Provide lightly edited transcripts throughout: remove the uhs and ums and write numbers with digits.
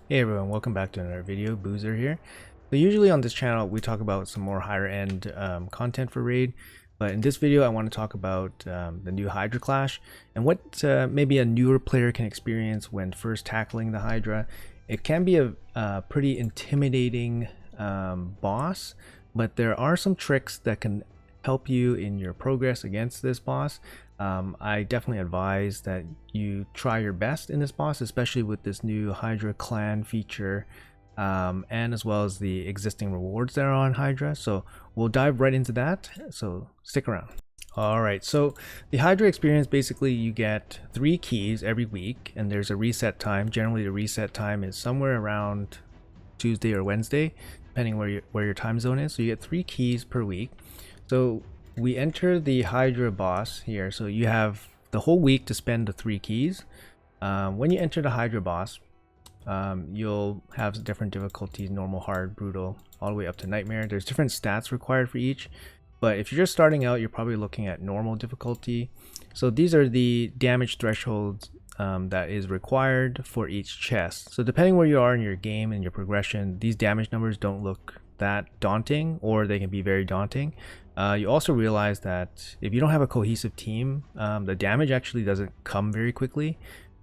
Hey everyone, welcome back to another video. Boozer here. So usually on this channel we talk about some more higher end content for Raid, but in this video I want to talk about the new Hydra Clash and what maybe a newer player can experience when first tackling the Hydra. It can be a pretty intimidating boss, but there are some tricks that can help you in your progress against this boss. I definitely advise that you try your best in this boss, especially with this new Hydra clan feature, and as well as the existing rewards that are on Hydra. So we'll dive right into that, so stick around. Alright, so the Hydra experience, basically you get 3 keys every week and there's a reset time. Generally the reset time is somewhere around Tuesday or Wednesday, depending where your time zone is. So you get 3 keys per week. So we enter the Hydra boss here, so you have the whole week to spend the 3 keys. When you enter the Hydra boss, you'll have different difficulties: normal, hard, brutal, all the way up to nightmare. There's different stats required for each, but if you're just starting out, you're probably looking at normal difficulty. So these are the damage thresholds that is required for each chest. So depending where you are in your game and your progression, these damage numbers don't look that daunting, or they can be very daunting. You also realize that if you don't have a cohesive team, the damage actually doesn't come very quickly.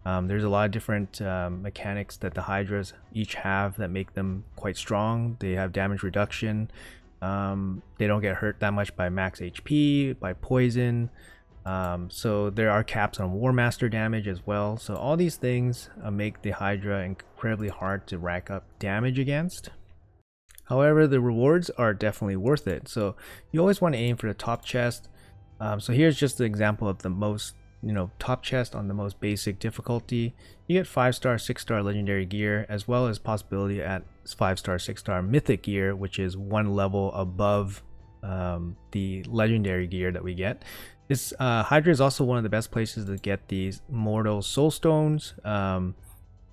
There's a lot of different mechanics that the Hydras each have that make them quite strong. They have damage reduction. They don't get hurt that much by max HP, by poison. So there are caps on War Master damage as well. So all these things make the Hydra incredibly hard to rack up damage against. However, the rewards are definitely worth it. So you always want to aim for the top chest. So here's just the example of the most, top chest on the most basic difficulty. You get 5-star, 6-star legendary gear, as well as possibility at 5-star, 6-star mythic gear, which is one level above the legendary gear that we get. This Hydra is also one of the best places to get these mortal soul stones.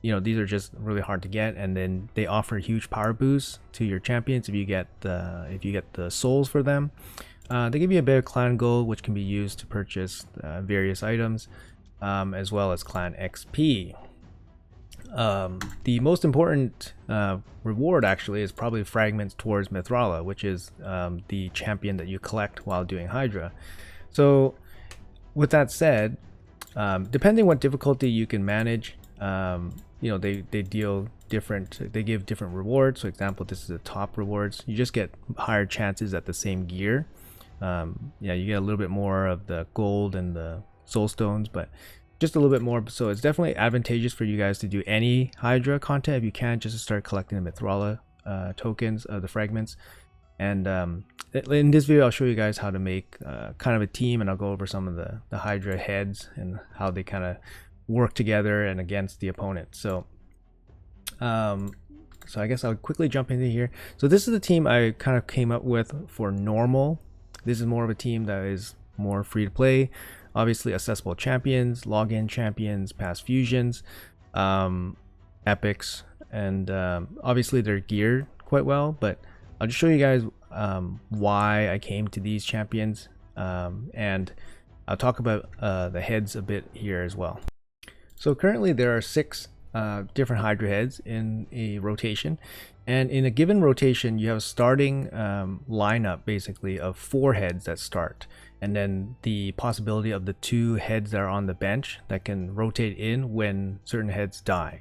These are just really hard to get, and then they offer huge power boosts to your champions if you get the souls for them. They give you a bit of clan gold, which can be used to purchase various items, as well as clan XP. The most important reward actually is probably fragments towards Mithrala, which is the champion that you collect while doing Hydra. So with that said, depending what difficulty you can manage, they give different rewards. For example, this is the top rewards. You just get higher chances at the same gear. You get a little bit more of the gold and the soul stones, but just a little bit more. So it's definitely advantageous for you guys to do any Hydra content if you can, just to start collecting the Mithrala tokens of the fragments. And in this video I'll show you guys how to make kind of a team, and I'll go over some of the Hydra heads and how they kind of work together and against the opponent. So I guess I'll quickly jump into here. So this is the team I kind of came up with for normal. This is more of a team that is more free to play. Obviously accessible champions, login champions, past fusions, epics, and obviously they're geared quite well, but I'll just show you guys why I came to these champions, and I'll talk about the heads a bit here as well. So currently there are 6 different Hydra heads in a rotation, and in a given rotation you have a starting lineup basically of 4 heads that start, and then the possibility of the 2 heads that are on the bench that can rotate in when certain heads die.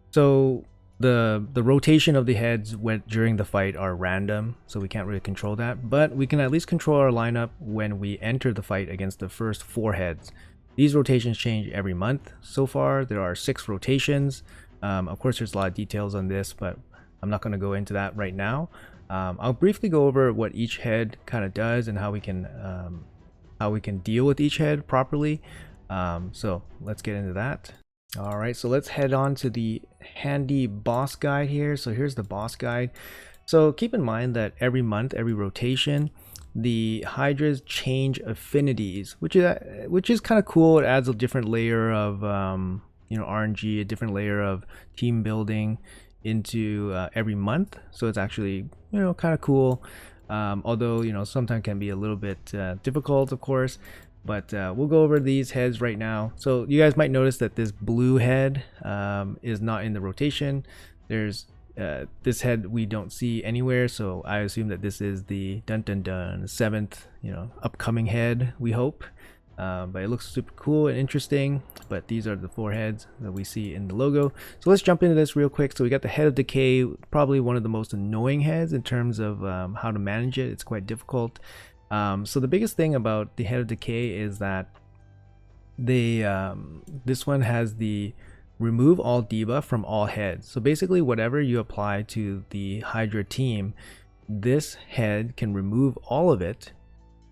So the rotation of the heads during the fight are random, so we can't really control that, but we can at least control our lineup when we enter the fight against the first 4 heads. These rotations change every month. So far there are 6 rotations. Of course there's a lot of details on this, but I'm not going to go into that right now. I'll briefly go over what each head kind of does and how we can deal with each head properly. So let's get into that. Alright, so let's head on to the handy boss guide here. So here's the boss guide. So keep in mind that every month, every rotation, the Hydras change affinities, which is kind of cool. It adds a different layer of RNG, a different layer of team building into every month. So it's actually kind of cool, although sometimes can be a little bit difficult, of course. But we'll go over these heads right now. So you guys might notice that this blue head is not in the rotation. There's this head we don't see anywhere, so I assume that this is the dun dun dun 7th, upcoming head, we hope. But it looks super cool and interesting. But these are the 4 heads that we see in the logo. So let's jump into this real quick. So we got the Head of Decay, probably one of the most annoying heads in terms of how to manage it. It's quite difficult. So the biggest thing about the Head of Decay is that this one has the remove all debuff from all heads. So basically whatever you apply to the Hydra team, this head can remove all of it,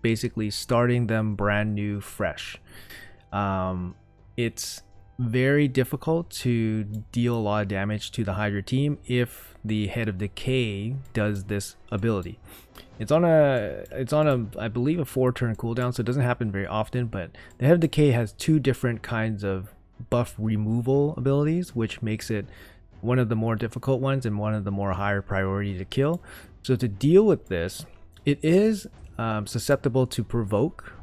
basically starting them brand new, fresh. It's very difficult to deal a lot of damage to the Hydra team if the Head of Decay does this ability. It's on a I believe a 4-turn cooldown, so it doesn't happen very often, but the Head of Decay has 2 different kinds of buff removal abilities, which makes it one of the more difficult ones and one of the more higher priority to kill. So to deal with this, it is susceptible to provoke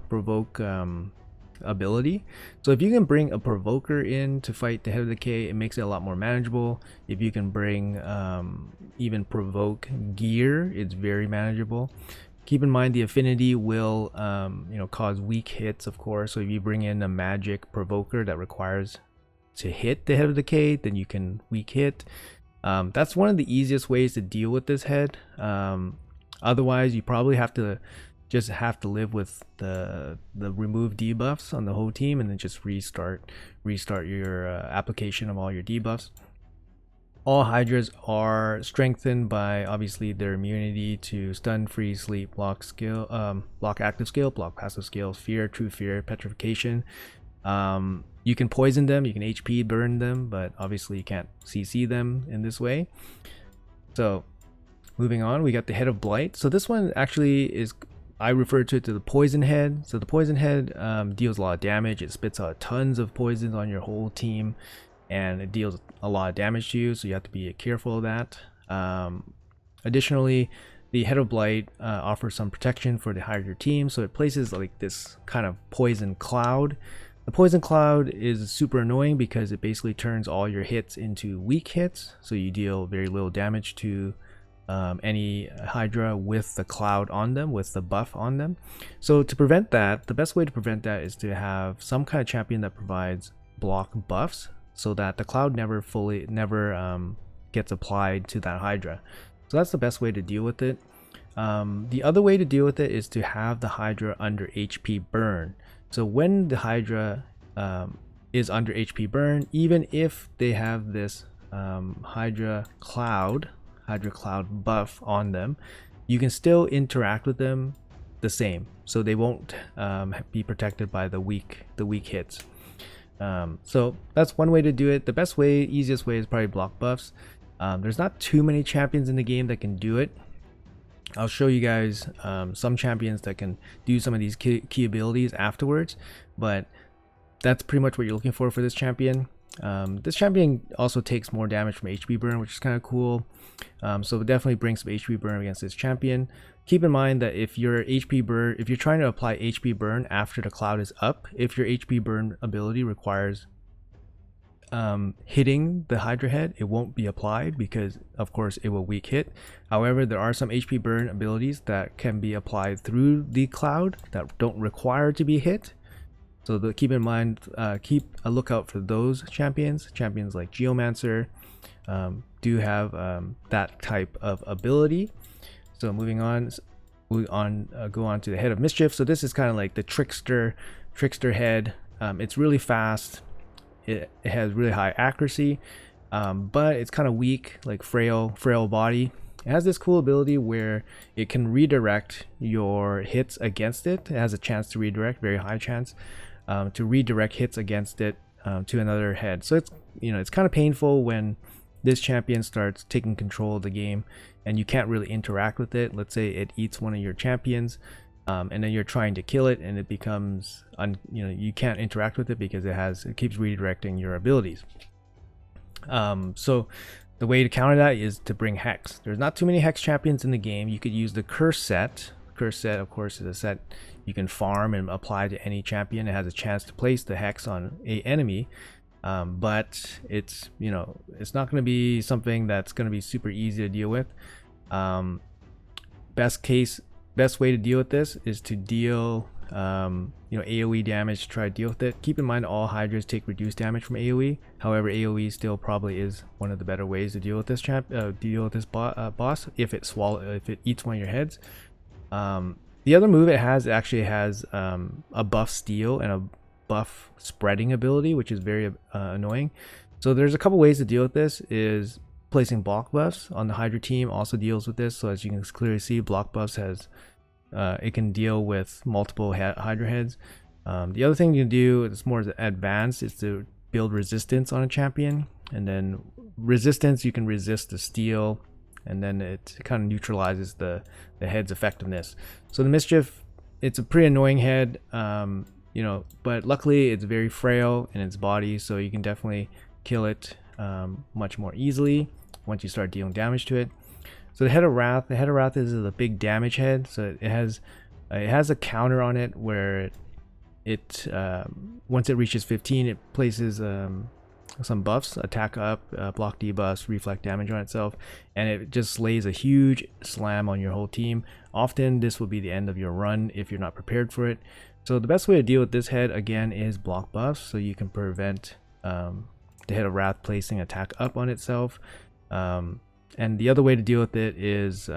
ability. So if you can bring a provoker in to fight the Head of Decay, it makes it a lot more manageable. If you can bring even provoke gear, it's very manageable. Keep in mind the affinity will cause weak hits, of course. So if you bring in a magic provoker that requires to hit the Head of Decay, then you can weak hit. That's one of the easiest ways to deal with this head. Otherwise, you probably have to live with the remove debuffs on the whole team, and then just restart your application of all your debuffs. All Hydras are strengthened by obviously their immunity to stun, freeze, sleep, block skill, block active skill, block passive skill, fear, true fear, petrification. You can poison them, you can HP burn them, but obviously you can't CC them in this way. So moving on, we got the Head of Blight. So this one actually is, I refer to it to the poison head. So the poison head deals a lot of damage. It spits out tons of poisons on your whole team, and it deals a lot of damage to you, so you have to be careful of that. Additionally, the Head of Blight offers some protection for the Hydra team, so it places like this kind of poison cloud. The poison cloud is super annoying because it basically turns all your hits into weak hits, so you deal very little damage to any Hydra with the cloud on them, with the buff on them. So to prevent that, the best way to prevent that is to have some kind of champion that provides block buffs, so that the cloud never gets applied to that Hydra. So that's the best way to deal with it. The other way to deal with it is to have the Hydra under HP burn. So when the Hydra is under HP burn, even if they have this Hydra Cloud buff on them, you can still interact with them the same, so they won't be protected by the weak hits. So that's one way to do it. The best way, easiest way, is probably block buffs. There's not too many champions in the game that can do it. I'll show you guys some champions that can do some of these key abilities afterwards, but that's pretty much what you're looking for this champion. This champion also takes more damage from HP burn, which is kind of cool. So definitely bring some HP burn against this champion. Keep in mind that if you're trying to apply HP burn after the cloud is up, if your HP burn ability requires hitting the Hydra head, it won't be applied because of course it will weak hit. However, there are some HP burn abilities that can be applied through the cloud that don't require to be hit. So keep in mind, keep a lookout for those champions. Champions like Geomancer do have that type of ability. So moving on, go on to the Head of Mischief. So this is kind of like the trickster head. It's really fast. It has really high accuracy, but it's kind of weak, like frail body. It has this cool ability where it can redirect your hits against it. It has a chance to redirect, very high chance, to redirect hits against it to another head. So it's kind of painful when this champion starts taking control of the game and you can't really interact with it. Let's say it eats one of your champions, and then you're trying to kill it, and it becomes you can't interact with it because it keeps redirecting your abilities. So the way to counter that is to bring Hex. There's not too many Hex champions in the game. You could use the Curse set. Curse set, of course, is a set you can farm and apply to any champion. It has a chance to place the Hex on a enemy. but it's, you know, it's not going to be something that's going to be super easy to deal with. Best way to deal with this is to deal you know, AoE damage. Try to deal with it. Keep in mind all Hydras take reduced damage from AoE. However, AoE still probably is one of the better ways to deal with this boss if it eats one of your heads. The other move it actually has a buff steal and a buff spreading ability, which is very annoying. So there's a couple ways to deal with this. Is placing block buffs on the Hydra team also deals with this. So as you can clearly see, block buffs has it can deal with multiple Hydra heads. The other thing you can do, it's more advanced, is to build resistance on a champion, and then resistance, you can resist the steal, and then it kind of neutralizes the head's effectiveness. So the mischief, it's a pretty annoying head, you know, but luckily it's very frail in its body, so you can definitely kill it much more easily once you start dealing damage to it. So the Head of Wrath is a big damage head. So it has a counter on it where it once it reaches 15, it places some buffs, attack up, block debuffs, reflect damage on itself, and it just lays a huge slam on your whole team. Often this will be the end of your run if you're not prepared for it. So the best way to deal with this head again is block buffs, so you can prevent the Head of Wrath placing attack up on itself. And the other way to deal with it is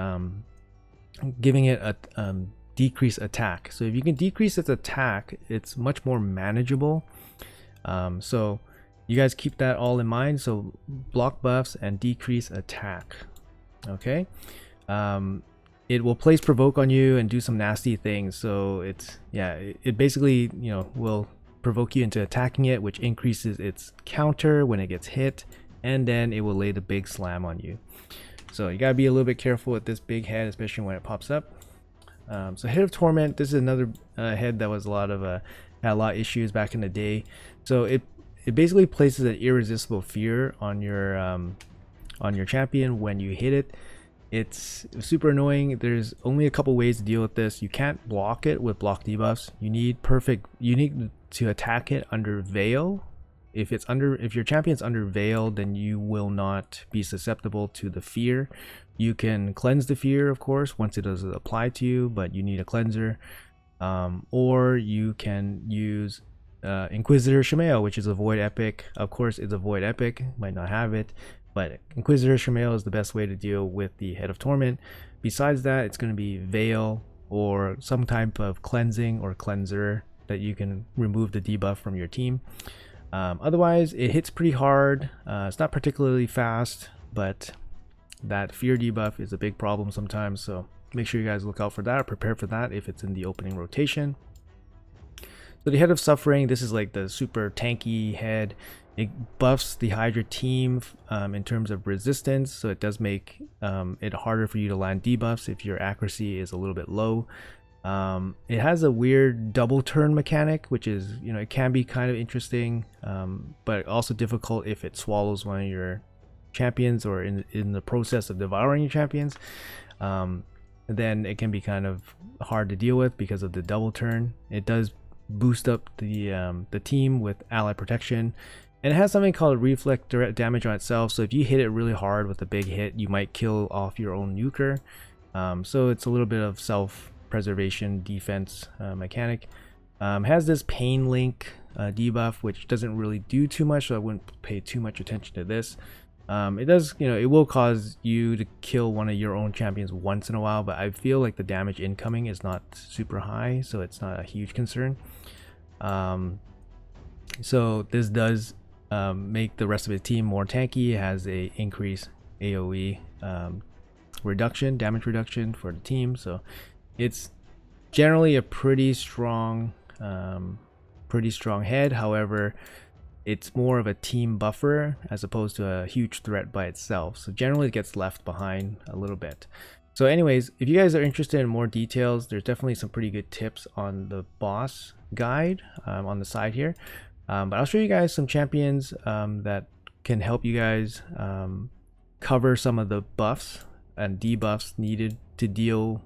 giving it a decreased attack. So if you can decrease its attack, it's much more manageable. So you guys keep that all in mind. So block buffs and decrease attack. Okay. It will place provoke on you and do some nasty things. So it basically, you know, will provoke you into attacking it, which increases its counter when it gets hit, and then it will lay the big slam on you. So you gotta be a little bit careful with this big head, especially when it pops up. So Head of Torment, this is another head that was had a lot of issues back in the day. So it basically places an irresistible fear on your champion when you hit it. It's super annoying. There's only a couple ways to deal with this. You can't block it with block debuffs. You need to attack it under Veil. If your champion's under Veil, then you will not be susceptible to the fear. You can cleanse the fear, of course, once it does apply to you, but you need a cleanser. Or you can use Inquisitor Shamail, which is a void epic. Of course, it's a void epic, might not have it, but Inquisitor Shamail is the best way to deal with the Head of Torment. Besides that, it's going to be Veil or some type of cleansing or cleanser that you can remove the debuff from your team. Otherwise, it hits pretty hard. It's not particularly fast, but that fear debuff is a big problem sometimes. So make sure you guys look out for that or prepare for that if it's in the opening rotation. So the Head of Suffering, this is like the super tanky head. It buffs the Hydra team in terms of resistance, so it does make it harder for you to land debuffs if your accuracy is a little bit low. It has a weird double turn mechanic, which is, you know, it can be kind of interesting, but also difficult if it swallows one of your champions or in the process of devouring your champions. Then it can be kind of hard to deal with because of the double turn. It does boost up the team with ally protection, and it has something called reflect direct damage on itself. So if you hit it really hard with a big hit, you might kill off your own nuker. So it's a little bit of self-preservation defense mechanic. Has this pain link debuff, which doesn't really do too much, so I wouldn't pay too much attention to this. It does, you know, it will cause you to kill one of your own champions once in a while, but I feel like the damage incoming is not super high, so it's not a huge concern. So this does make the rest of his team more tanky. It has a increased AoE reduction, damage reduction for the team, so it's generally a pretty strong head. However, it's more of a team buffer as opposed to a huge threat by itself, so generally it gets left behind a little bit. So anyways, if you guys are interested in more details, there's definitely some pretty good tips on the boss guide on the side here, but I'll show you guys some champions that can help you guys cover some of the buffs and debuffs needed to deal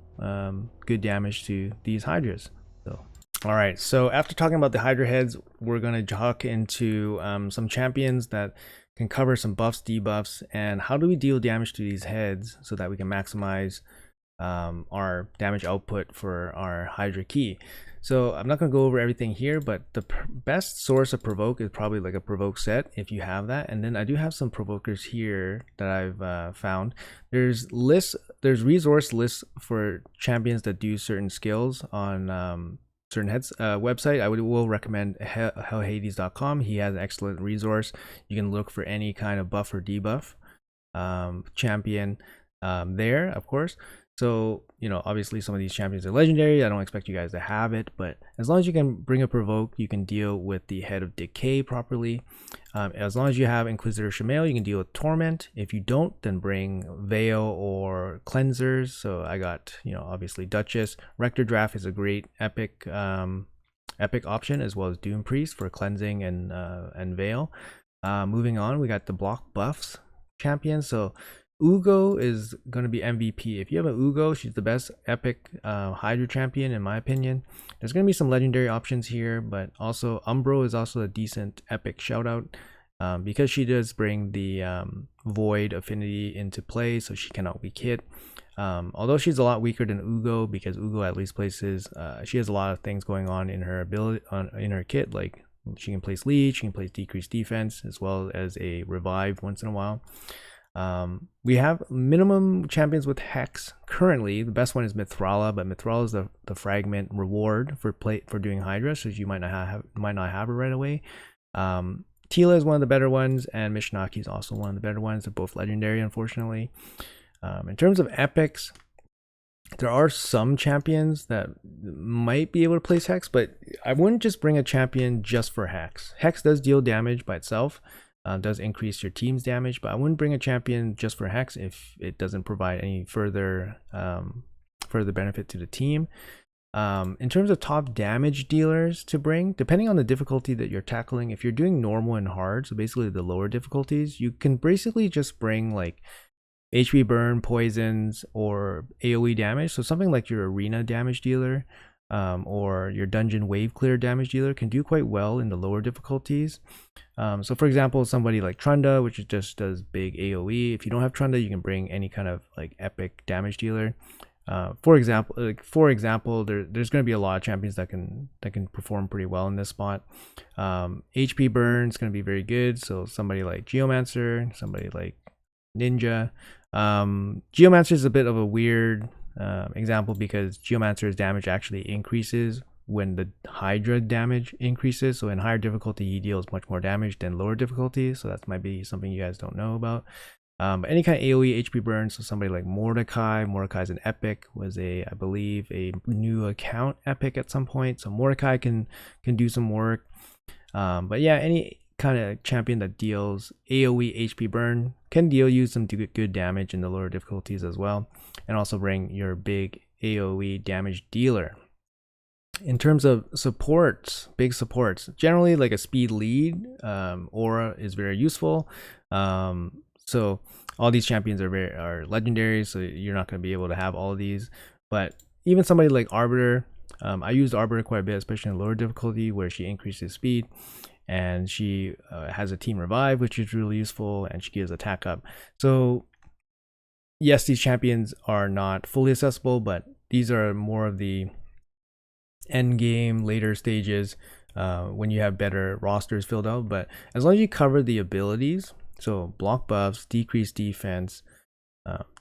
good damage to these Hydras. So All right, so after talking about the Hydra heads, we're going to talk into some champions that can cover some buffs, debuffs, and how do we deal damage to these heads so that we can maximize our damage output for our Hydra key. So I'm not going to go over everything here, but the best source of provoke is probably like a provoke set if you have that. And then I do have some provokers here that I've found. There's resource lists for champions that do certain skills on certain heads website. I will recommend hellhades.com. He has an excellent resource. You can look for any kind of buff or debuff champion there, of course. So, you know, obviously some of these champions are legendary. I don't expect you guys to have it, but as long as you can bring a provoke, you can deal with the head of decay properly. As long as you have Inquisitor Shamail, you can deal with torment. If you don't, then bring veil or cleansers. So I got, you know, obviously Duchess. Rector Draft is a great epic option, as well as Doom Priest for cleansing and veil. Moving on, we got the block buffs champion. So Ugo is going to be MVP. If you have an Ugo, she's the best epic Hydra champion in my opinion. There's going to be some legendary options here, but also Umbro is also a decent epic shout out because she does bring the void affinity into play, so she cannot weak hit. Although she's a lot weaker than Ugo, because Ugo at least places she has a lot of things going on in her ability in her kit, like she can place leech, she can place decreased defense, as well as a revive once in a while. We have minimum champions with Hex currently. The best one is Mithrala, but Mithrala is the fragment reward for doing Hydra, so you might not have her right away. Tila is one of the better ones, and Mishnaki is also one of the better ones. They're both legendary, unfortunately. In terms of epics, there are some champions that might be able to place Hex, but I wouldn't just bring a champion just for Hex. Hex does deal damage by itself. Does increase your team's damage, but I wouldn't bring a champion just for Hex if it doesn't provide any further benefit to the team. In terms of top damage dealers to bring, depending on the difficulty that you're tackling, if you're doing normal and hard, so basically the lower difficulties, you can basically just bring like HP burn, poisons, or AoE damage. So something like your arena damage dealer or your dungeon wave clear damage dealer can do quite well in the lower difficulties. So for example, somebody like Trunda, which just does big AoE. If you don't have Trunda, you can bring any kind of like epic damage dealer. For example, there's going to be a lot of champions that can perform pretty well in this spot. HP burn is going to be very good. So somebody like Geomancer, somebody like Ninja. Geomancer is a bit of a weird example because Geomancer's damage actually increases when the Hydra damage increases. So in higher difficulty, he deals much more damage than lower difficulty. So that might be something you guys don't know about. But any kind of AoE HP burn, so somebody like Mordecai's an epic, was I believe a new account epic at some point. So Mordecai can do some work. But yeah, any kind of champion that deals AoE HP burn can use some good damage in the lower difficulties as well, and also bring your big AoE damage dealer. In terms of supports, big supports, generally like a speed lead, aura is very useful. So all these champions are legendary, so you're not going to be able to have all of these. But even somebody like Arbiter, I used Arbiter quite a bit, especially in lower difficulty where she increases speed, and she has a team revive, which is really useful, and she gives attack up. So yes, these champions are not fully accessible, but these are more of the end game, later stages, when you have better rosters filled out. But as long as you cover the abilities, so block buffs, decrease defense,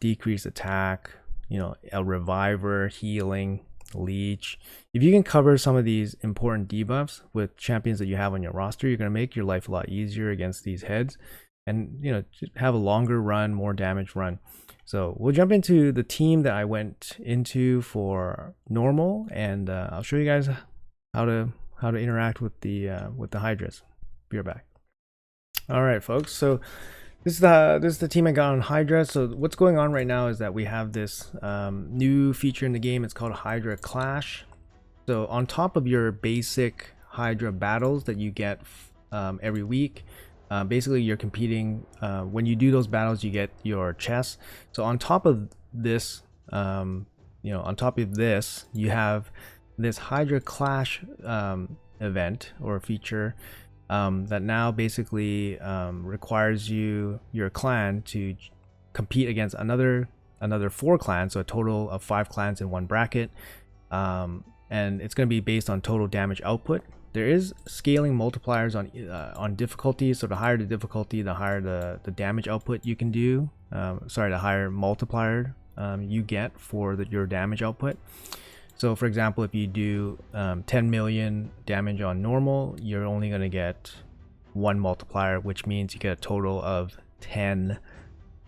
decrease attack, you know, a reviver, healing, leech, if you can cover some of these important debuffs with champions that you have on your roster, you're going to make your life a lot easier against these heads, and you know, have a longer run, more damage run. So we'll jump into the team that I went into for normal, and I'll show you guys how to interact with the Hydras. Be right back. All right, folks. So this is the team I got on Hydra. So what's going on right now is that we have this new feature in the game. It's called Hydra Clash. So on top of your basic Hydra battles that you get every week, basically you're competing. When you do those battles, you get your chests. So on top of this, you have this Hydra Clash event or feature that now basically requires your clan to compete against another 4 clans, so a total of 5 clans in one bracket, and it's going to be based on total damage output. There is scaling multipliers on difficulty, so the higher the difficulty, the higher the damage output you can do. The higher multiplier you get for your damage output. So for example, if you do 10 million damage on normal, you're only going to get 1 multiplier, which means you get a total of 10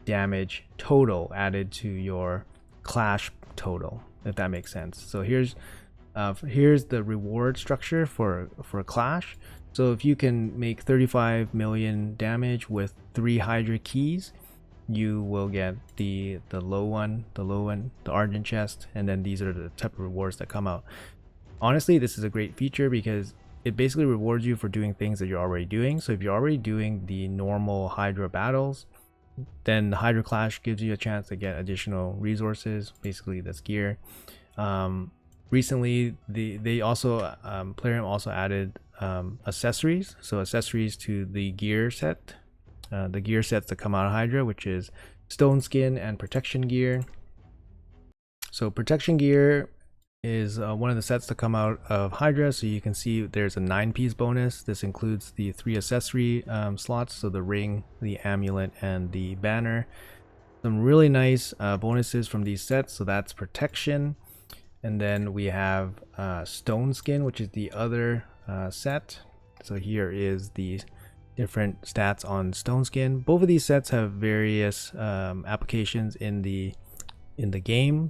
damage total added to your clash total, if that makes sense. So here's the reward structure for clash. So if you can make 35 million damage with 3 Hydra keys, you will get the low one, the Argent chest, and then these are the type of rewards that come out. Honestly, this is a great feature because it basically rewards you for doing things that you're already doing. So if you're already doing the normal Hydra battles, then the Hydra Clash gives you a chance to get additional resources, basically that's gear. Recently, they also Plarium also added accessories, so accessories to the gear set. The gear sets that come out of Hydra, which is stone skin and protection gear. So protection gear is one of the sets that come out of Hydra. So you can see there's a 9-piece bonus. This includes the 3 accessory slots, so the ring, the amulet, and the banner. Some really nice bonuses from these sets. So that's protection, and then we have stone skin, which is the other set. So here is the different stats on stone skin. Both of these sets have various applications in the game,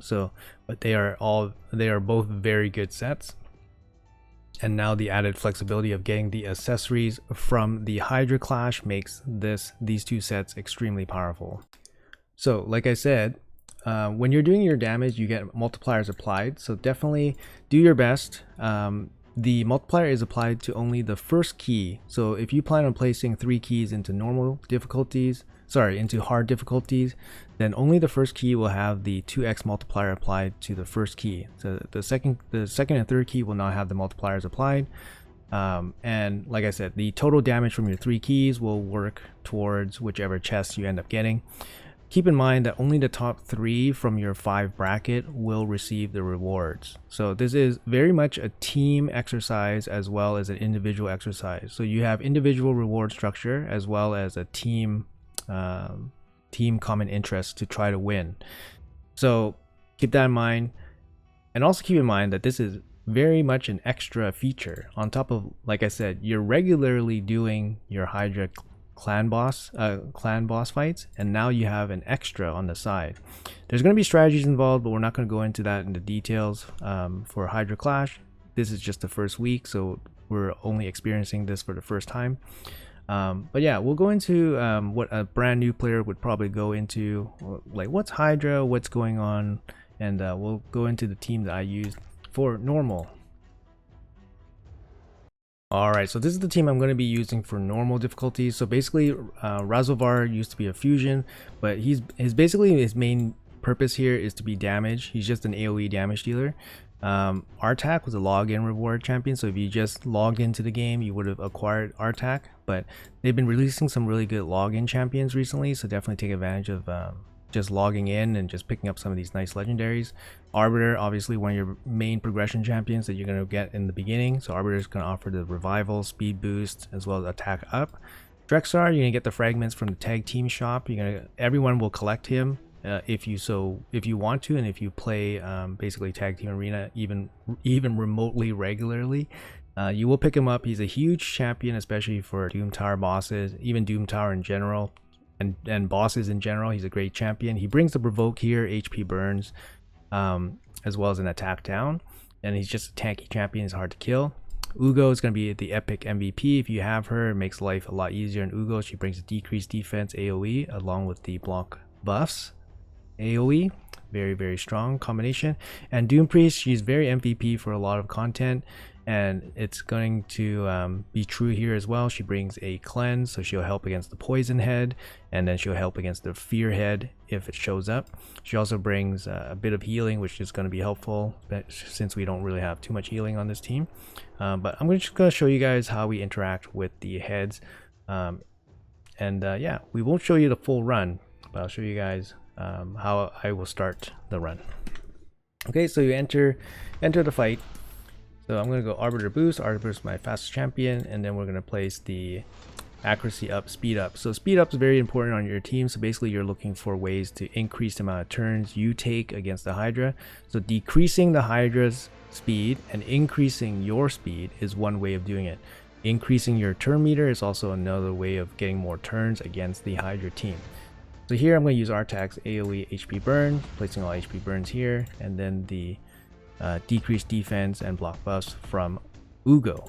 but they are both very good sets. And now the added flexibility of getting the accessories from the Hydra Clash makes these 2 sets extremely powerful. So like I said, when you're doing your damage, you get multipliers applied, so definitely do your best. The multiplier is applied to only the first key. So if you plan on placing 3 keys into into hard difficulties, then only the first key will have the 2x multiplier applied to the first key. So the second and third key will not have the multipliers applied. And like I said, the total damage from your 3 keys will work towards whichever chest you end up getting. Keep in mind that only the top 3 from your 5 bracket will receive the rewards. So this is very much a team exercise as well as an individual exercise. So you have individual reward structure as well as a team common interest to try to win. So keep that in mind, and also keep in mind that this is very much an extra feature on top of, like I said, you're regularly doing your Hydra clan boss fights, and now you have an extra on the side. There's going to be strategies involved, but we're not going to go into that in the details for Hydra Clash. This is just the first week, so we're only experiencing this for the first time. But yeah, we'll go into what a brand new player would probably go into, like what's Hydra, what's going on, and we'll go into the team that I used for normal. Alright, so this is the team I'm going to be using for normal difficulty. So basically, Razovar used to be a fusion, but his main purpose here is to be damage. He's just an AoE damage dealer. Artak was a login reward champion, so if you just logged into the game, you would have acquired Artak. But they've been releasing some really good login champions recently, so definitely take advantage of just logging in and just picking up some of these nice legendaries. Arbiter, obviously one of your main progression champions that you're going to get in the beginning. So Arbiter is going to offer the revival, speed boost, as well as attack up. Drexar, you're going to get the fragments from the tag team shop. Everyone will collect him if you want to, and if you play basically tag team arena even remotely regularly, you will pick him up. He's a huge champion, especially for Doom Tower bosses, even Doom Tower in general. And bosses in general. He's a great champion. He brings the provoke here, HP burns, as well as an attack down, and he's just a tanky champion. He's hard to kill. Ugo is going to be the epic MVP. If you have her, it makes life a lot easier in Ugo. She brings a decreased defense AoE along with the block buffs AoE. Very, very strong combination. And Doom Priest, she's very MVP for a lot of content, and it's going to be true here as well. She brings a cleanse, so she'll help against the poison head, and then she'll help against the fear head if it shows up. She also brings a bit of healing, which is going to be helpful since we don't really have too much healing on this team. But I'm just going to show you guys how we interact with the heads, yeah, we won't show you the full run, but I'll show you guys how I will start the run. Okay, so you enter the fight. So I'm going to go Arbiter Boost. Arbiter Boost is my fastest champion, and then we're going to place the accuracy up, speed up. So speed up is very important on your team. So basically you're looking for ways to increase the amount of turns you take against the Hydra. So decreasing the Hydra's speed and increasing your speed is one way of doing it. Increasing your turn meter is also another way of getting more turns against the Hydra team. So here I'm going to use Artac's AoE HP burn, placing all HP burns here, and then the decreased defense and block buffs from Ugo.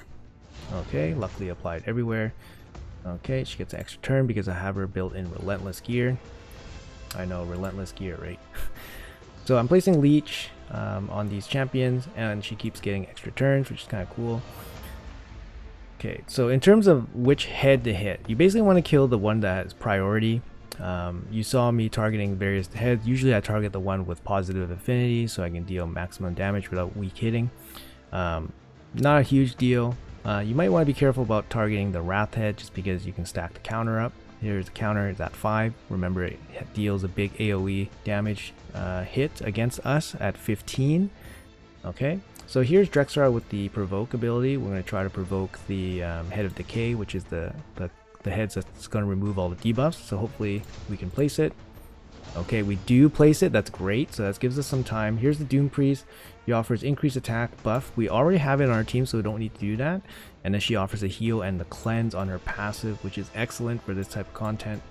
Okay, luckily applied everywhere. Okay, she gets an extra turn because I have her built in Relentless Gear. I know, Relentless Gear, right? So I'm placing Leech on these champions, and she keeps getting extra turns, which is kind of cool. Okay, so in terms of which head to hit, you basically want to kill the one that has priority. You saw me targeting various heads. Usually I target the one with positive affinity so I can deal maximum damage without weak hitting. Not a huge deal. You might want to be careful about targeting the Wrath head just because you can stack the counter up. Here's the counter, it's at 5. Remember, it deals a big AoE damage hit against us at 15. Okay, so here's Drexar with the provoke ability. We're going to try to provoke the Head of Decay, which is the heads that's going to remove all the debuffs. So hopefully we can place it. Okay, we do place it. That's great. So that gives us some time. Here's the Doom Priest. He offers increased attack buff. We already have it on our team, so we don't need to do that. And then she offers a heal and the cleanse on her passive, which is excellent for this type of content.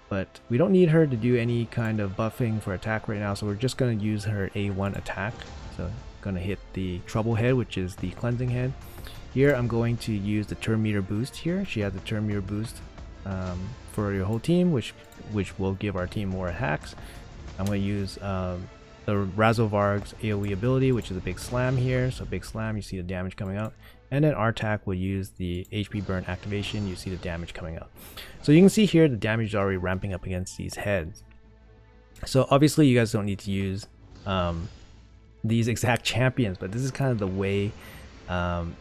But we don't need her to do any kind of buffing for attack right now, so we're just going to use her A1 attack. So going to hit the Trouble Head, which is the cleansing head. Here I'm going to use the turn meter boost here. She has the turn meter boost for your whole team, which will give our team more hacks. I'm going to use the Razovarg's AoE ability, which is a big slam here. So big slam, you see the damage coming out. And then Artac will use the HP burn activation, you see the damage coming out. So you can see here the damage is already ramping up against these heads. So obviously you guys don't need to use these exact champions, but this is kind of the way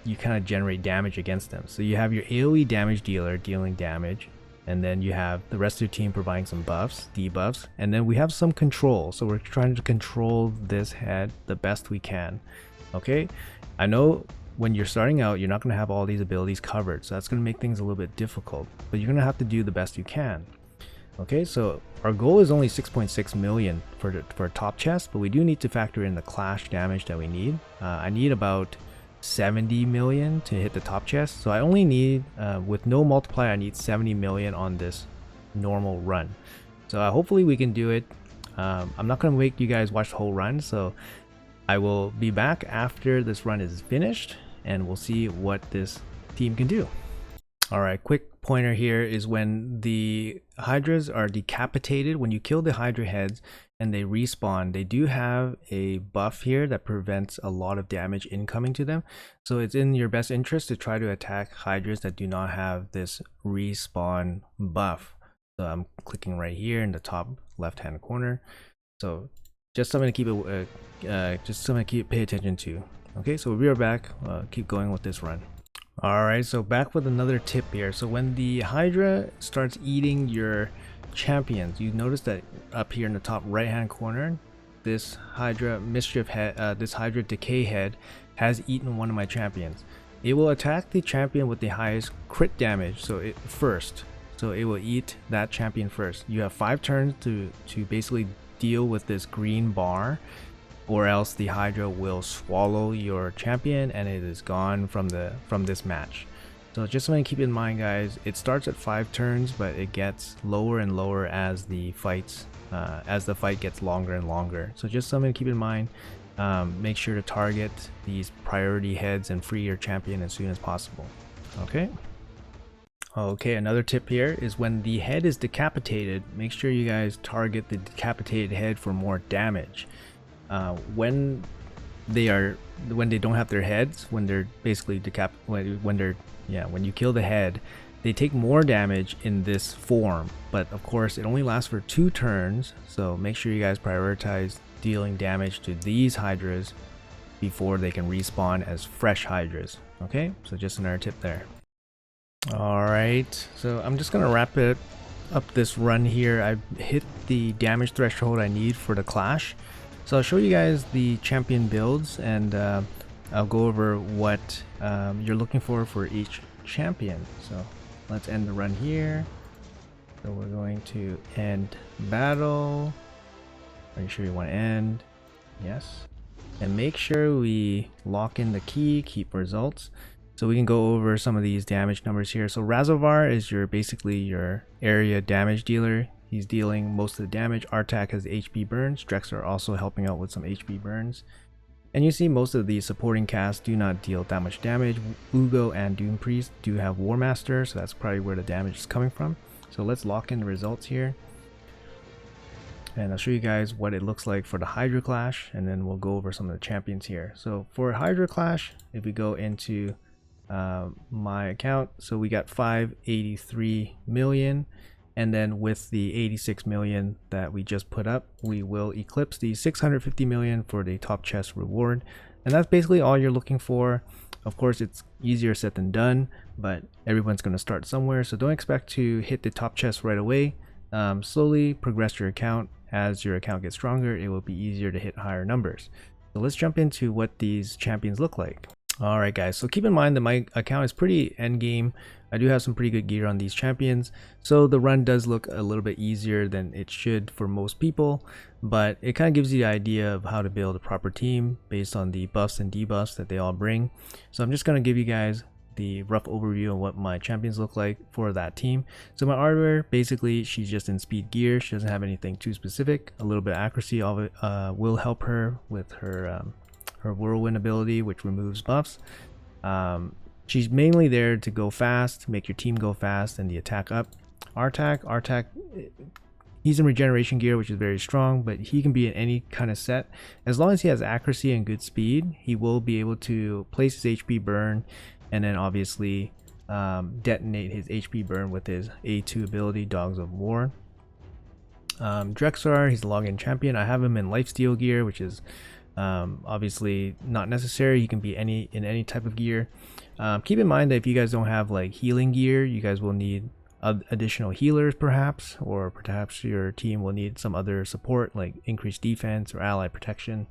you kind of generate damage against them. So you have your AoE damage dealer dealing damage, and then you have the rest of your team providing some buffs, debuffs, and then we have some control. So we're trying to control this head the best we can. Okay, I know when you're starting out you're not going to have all these abilities covered, so that's going to make things a little bit difficult, but you're going to have to do the best you can. Okay, so our goal is only 6.6 million for a top chest, but we do need to factor in the clash damage that we need. I need about 70 million to hit the top chest, so I only need with no multiplier I need 70 million on this normal run. So hopefully we can do it. I'm not going to make you guys watch the whole run, so I will be back after this run is finished and we'll see what this team can do. Alright, quick pointer here is when the Hydras are decapitated, when you kill the Hydra heads and they respawn, they do have a buff here that prevents a lot of damage incoming to them. So it's in your best interest to try to attack Hydras that do not have this respawn buff. So I'm clicking right here in the top left hand corner. So just something to keep it, pay attention to. Okay, so we'll be right back. Keep going with this run. Alright, so back with another tip here. So when the Hydra starts eating your champions, you notice that up here in the top right hand corner, this Hydra mischief head, this Hydra decay head has eaten one of my champions. It will attack the champion with the highest crit damage, so it will eat that champion first. You have 5 turns to basically deal with this green bar, or else the Hydra will swallow your champion and it is gone from this match. So just something to keep in mind, guys. It starts at 5 turns, but it gets lower and lower as the fight gets longer and longer. So just something to keep in mind. Make sure to target these priority heads and free your champion as soon as possible. Okay, another tip here is when the head is decapitated, make sure you guys target the decapitated head for more damage. When when they don't have their heads, when they're basically when you kill the head, they take more damage in this form. But of course, it only lasts for 2 turns, so make sure you guys prioritize dealing damage to these hydras before they can respawn as fresh hydras. Okay, so just another tip there. Alright, so I'm just gonna wrap it up this run here. I've hit the damage threshold I need for the clash, so I'll show you guys the champion builds, and I'll go over what you're looking for each champion. So let's end the run here. So we're going to end battle. Are you sure you want to end? Yes. And make sure we lock in the key, keep results. So we can go over some of these damage numbers here. So Razovar is basically your area damage dealer. He's dealing most of the damage. Artak has HP burns. Drex are also helping out with some HP burns. And you see most of the supporting casts do not deal that much damage. Ugo and Doom Priest do have War Master, so that's probably where the damage is coming from. So let's lock in the results here. And I'll show you guys what it looks like for the Hydra Clash, and then we'll go over some of the champions here. So for Hydra Clash, if we go into my account, so we got 583 million, and then with the 86 million that we just put up, we will eclipse the 650 million for the top chest reward. And that's basically all you're looking for. Of course, it's easier said than done, but everyone's going to start somewhere, so don't expect to hit the top chest right away. Slowly progress your account. As your account gets stronger, it will be easier to hit higher numbers. So let's jump into what these champions look like. Alright guys, so keep in mind that my account is pretty endgame. I do have some pretty good gear on these champions, so the run does look a little bit easier than it should for most people, but it kind of gives you the idea of how to build a proper team based on the buffs and debuffs that they all bring. So I'm just going to give you guys the rough overview of what my champions look like for that team. So my Ardware, basically she's just in speed gear. She doesn't have anything too specific. A little bit of accuracy of it will help her with her whirlwind ability, which removes buffs. She's mainly there to go fast, make your team go fast, and the attack up. Artak, he's in regeneration gear, which is very strong, but he can be in any kind of set. As long as he has accuracy and good speed, he will be able to place his HP burn, and then obviously detonate his HP burn with his A2 ability, Dogs of War. Drexar, he's a login champion. I have him in lifesteal gear, which is obviously not necessary. He can be in any type of gear. Keep in mind that if you guys don't have like healing gear, you guys will need additional healers perhaps, or perhaps your team will need some other support like increased defense or ally protection.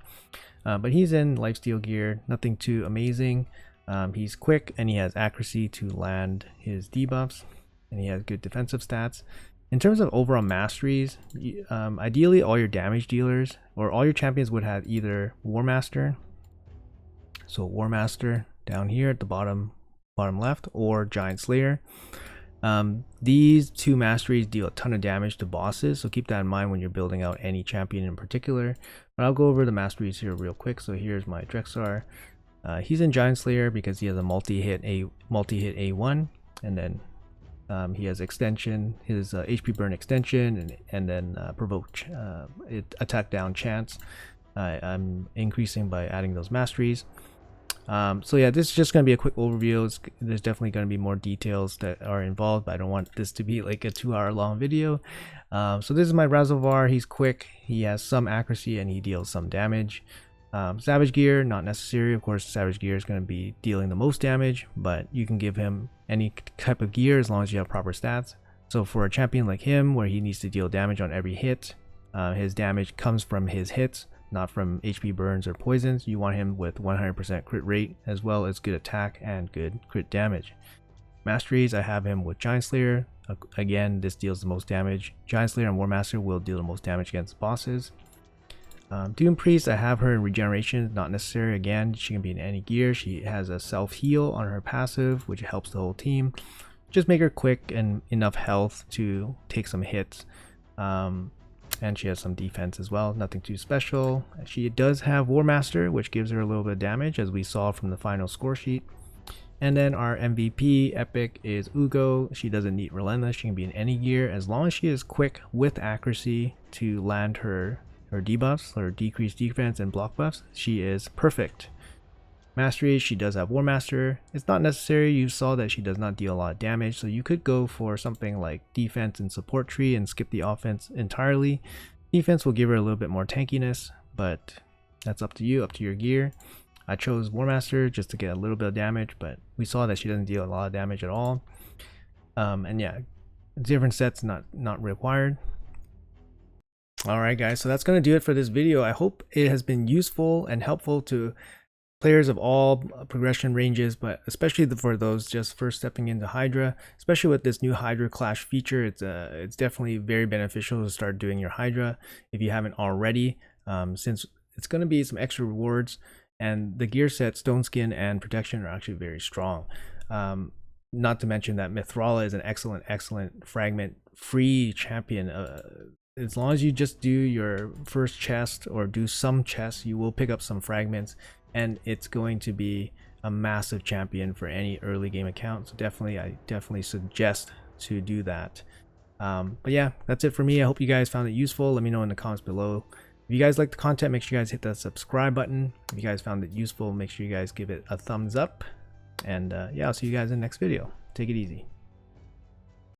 But he's in lifesteal gear, nothing too amazing. He's quick and he has accuracy to land his debuffs, and he has good defensive stats. In terms of overall masteries, ideally all your damage dealers or all your champions would have either War Master, so War Master down here at the bottom left, or Giant Slayer. These two masteries deal a ton of damage to bosses, so keep that in mind when you're building out any champion in particular. But I'll go over the masteries here real quick. So here's my Drexar. He's in Giant Slayer because he has a multi-hit A1, and then he has extension, his HP burn extension, and then provoke attack down chance. I'm increasing by adding those masteries. So yeah, this is just going to be a quick overview. There's definitely going to be more details that are involved, but I don't want this to be like a 2-hour long video. So this is my Razovar. He's quick, he has some accuracy, and he deals some damage. Savage gear, not necessary. Of course, Savage gear is going to be dealing the most damage, but you can give him any type of gear as long as you have proper stats. So for a champion like him, where he needs to deal damage on every hit, his damage comes from his hits, not from HP burns or poisons. You want him with 100% crit rate, as well as good attack and good crit damage. Masteries, I have him with Giant Slayer. Again, this deals the most damage. Giant Slayer and War Master will deal the most damage against bosses. Doom Priest, I have her in regeneration, not necessary. Again, she can be in any gear. She has a self heal on her passive, which helps the whole team. Just make her quick and enough health to take some hits. And she has some defense as well, nothing too special. She does have War Master, which gives her a little bit of damage, as we saw from the final score sheet. And then our MVP epic is Ugo. She doesn't need Relentless. She can be in any gear as long as she is quick with accuracy to land her or debuffs, or decreased defense and block buffs, she is perfect. Mastery, she does have War Master. It's not necessary. You saw that she does not deal a lot of damage, so you could go for something like defense and support tree and skip the offense entirely. Defense will give her a little bit more tankiness, but that's up to you, up to your gear. I chose War Master just to get a little bit of damage, but we saw that she doesn't deal a lot of damage at all. And yeah, different sets not required. Alright guys, so that's going to do it for this video. I hope it has been useful and helpful to players of all progression ranges, but especially for those just first stepping into Hydra, especially with this new Hydra Clash feature. It's definitely very beneficial to start doing your Hydra if you haven't already, since it's going to be some extra rewards, and the gear set, Stone Skin and Protection, are actually very strong. Not to mention that Mithrala is an excellent fragment free champion. As long as you just do your first chest or do some chests, you will pick up some fragments, and it's going to be a massive champion for any early game account. So I definitely suggest to do that. But yeah, that's it for me. I hope you guys found it useful. Let me know in the comments below. If you guys like the content, make sure you guys hit that subscribe button. If you guys found it useful, make sure you guys give it a thumbs up. And yeah, I'll see you guys in the next video. Take it easy.